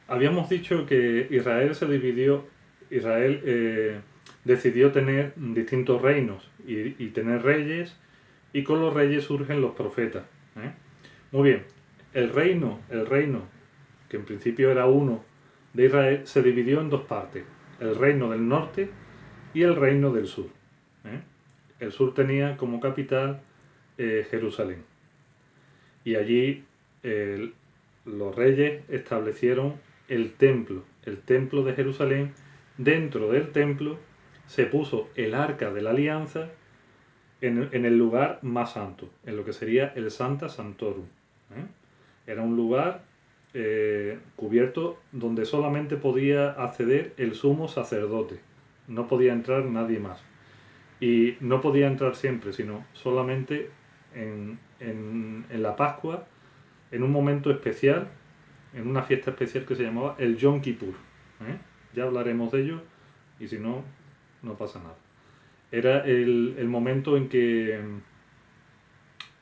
Habíamos dicho que Israel decidió tener distintos reinos y tener reyes, y con los reyes surgen los profetas. ¿Eh? Muy bien, el reino, que en principio era uno de Israel, se dividió en dos partes, el reino del norte y el reino del sur. ¿Eh? El sur tenía como capital Jerusalén, y allí eh, los reyes establecieron el templo de Jerusalén. Dentro del templo se puso el arca de la alianza en el lugar más santo, en lo que sería el Santa Santorum. ¿Eh? Era un lugar cubierto donde solamente podía acceder el sumo sacerdote, no podía entrar nadie más. Y no podía entrar siempre, sino solamente en la Pascua, en un momento especial, en una fiesta especial que se llamaba el Yom Kippur. ¿Eh? Ya hablaremos de ello, y si no, no pasa nada. Era el momento en que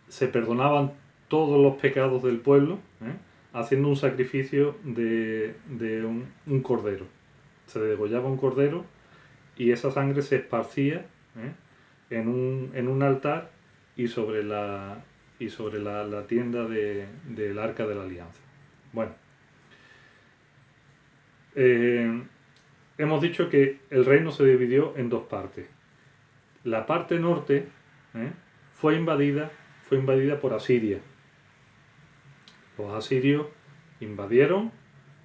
se perdonaban todos los pecados del pueblo, haciendo un sacrificio de un cordero. Se degollaba un cordero y esa sangre se esparcía en un altar y sobre la tienda del Arca de la Alianza. Bueno, eh, hemos dicho que el reino se dividió en dos partes. La parte norte ¿eh? fue invadida fue invadida por Asiria. Los asirios invadieron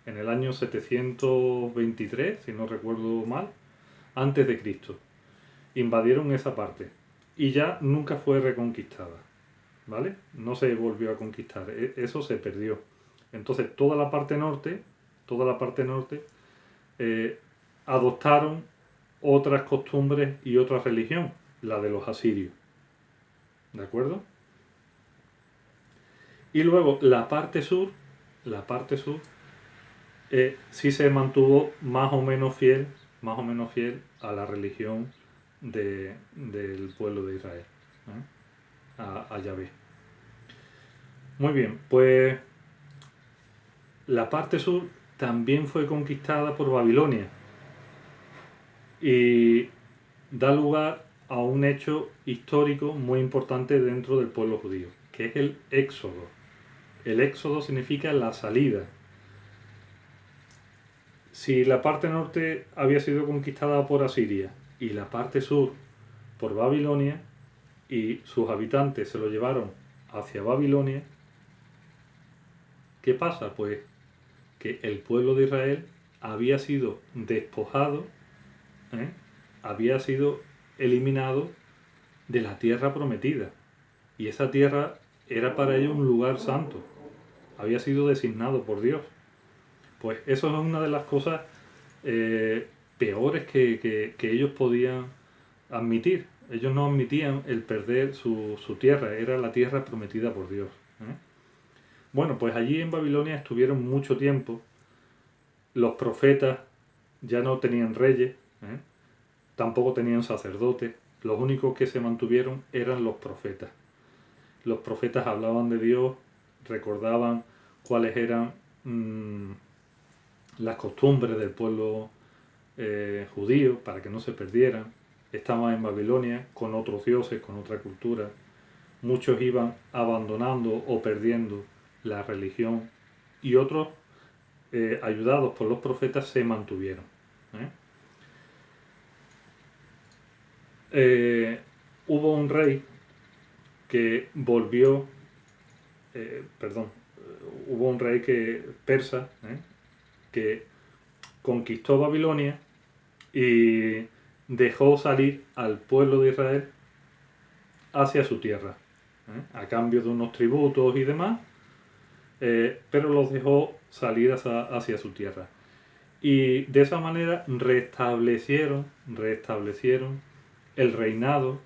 en el año 723, si no recuerdo mal, antes de Cristo. Invadieron esa parte y ya nunca fue reconquistada, ¿vale? No se volvió a conquistar, eso se perdió. Entonces toda la parte norte, eh, adoptaron otras costumbres y otra religión, la de los asirios, ¿de acuerdo? Y luego la parte sur sí se mantuvo más o menos fiel a la religión del pueblo de Israel, a Yahvé. Muy bien, pues la parte sur también fue conquistada por Babilonia y da lugar a un hecho histórico muy importante dentro del pueblo judío, que es el éxodo. El éxodo significa la salida. Si la parte norte había sido conquistada por Asiria y la parte sur por Babilonia, y sus habitantes se lo llevaron hacia Babilonia, ¿qué pasa? Pues que el pueblo de Israel había sido despojado, ¿eh? Había sido eliminado de la tierra prometida. Y esa tierra era para ellos un lugar santo. Había sido designado por Dios. Pues eso es una de las cosas eh, peores que ellos podían admitir. Ellos no admitían el perder su tierra, era la tierra prometida por Dios. ¿Eh? Bueno, pues allí en Babilonia estuvieron mucho tiempo. Los profetas ya no tenían reyes, tampoco tenían sacerdotes. Los únicos que se mantuvieron eran los profetas. Los profetas hablaban de Dios, recordaban cuáles eran las costumbres del pueblo judío para que no se perdieran. Estaban en Babilonia con otros dioses, con otra cultura. Muchos iban abandonando o perdiendo la religión y otros, ayudados por los profetas, se mantuvieron. ¿eh? Hubo un rey que volvió, perdón, hubo un rey persa, que conquistó Babilonia y dejó salir al pueblo de Israel hacia su tierra, a cambio de unos tributos y demás, pero los dejó salir hacia su tierra. Y de esa manera restablecieron el reinado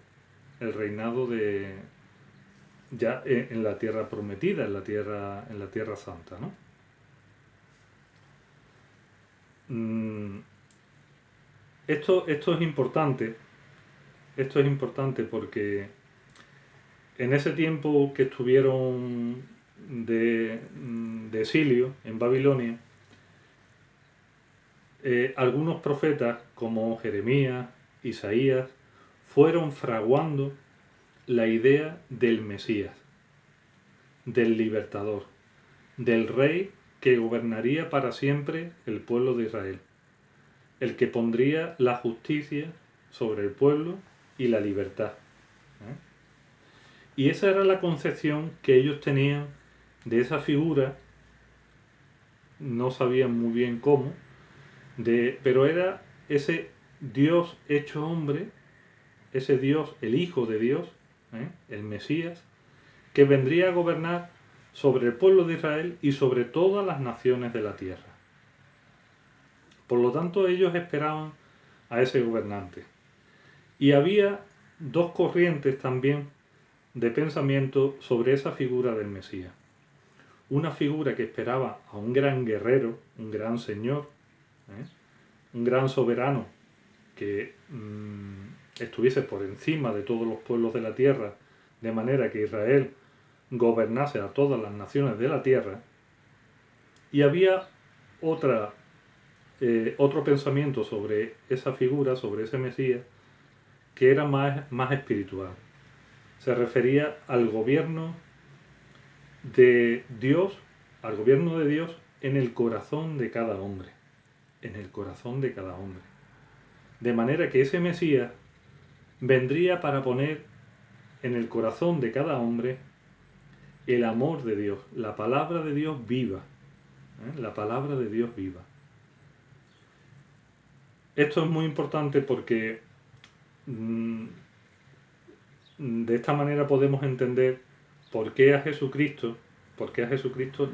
de ya en la tierra prometida, en la tierra santa, ¿no? Mm, esto es importante. Esto es importante porque en ese tiempo que estuvieron de exilio en Babilonia, algunos profetas como Jeremías, Isaías, fueron fraguando la idea del Mesías, del libertador, del rey que gobernaría para siempre el pueblo de Israel, el que pondría la justicia sobre el pueblo y la libertad. ¿eh? Y esa era la concepción que ellos tenían de esa figura, no sabían muy bien cómo, pero era ese Dios hecho hombre, ese Dios, el Hijo de Dios, el Mesías, que vendría a gobernar sobre el pueblo de Israel y sobre todas las naciones de la tierra. Por lo tanto, ellos esperaban a ese gobernante. Y había dos corrientes también de pensamiento sobre esa figura del Mesías. Una figura que esperaba a un gran guerrero, un gran señor, un gran soberano que estuviese por encima de todos los pueblos de la tierra, de manera que Israel gobernase a todas las naciones de la tierra. Y había otro pensamiento sobre esa figura, sobre ese Mesías, que era más espiritual. Se refería al gobierno de Dios, al gobierno de Dios en el corazón de cada hombre. En el corazón de cada hombre. De manera que ese Mesías vendría para poner en el corazón de cada hombre el amor de Dios, la palabra de Dios viva. La palabra de Dios viva. Esto es muy importante porque de esta manera podemos entender por qué a Jesucristo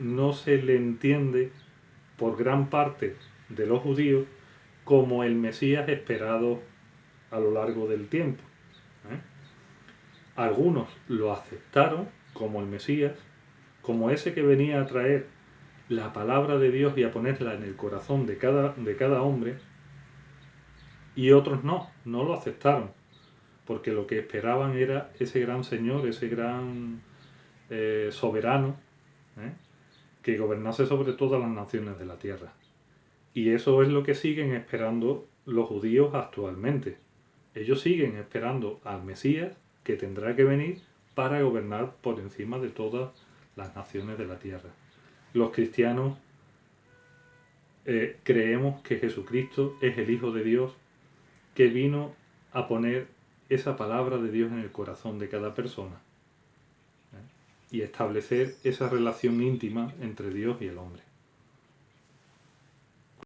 no se le entiende por gran parte de los judíos como el Mesías esperado a lo largo del tiempo. Algunos lo aceptaron como el Mesías, como ese que venía a traer la palabra de Dios y a ponerla en el corazón de cada hombre, y otros no lo aceptaron, porque lo que esperaban era ese gran Señor, ese gran soberano, que gobernase sobre todas las naciones de la tierra. Y eso es lo que siguen esperando los judíos actualmente. Ellos siguen esperando al Mesías que tendrá que venir para gobernar por encima de todas las naciones de la tierra. Los cristianos creemos que Jesucristo es el Hijo de Dios que vino a poner esa palabra de Dios en el corazón de cada persona y establecer esa relación íntima entre Dios y el hombre.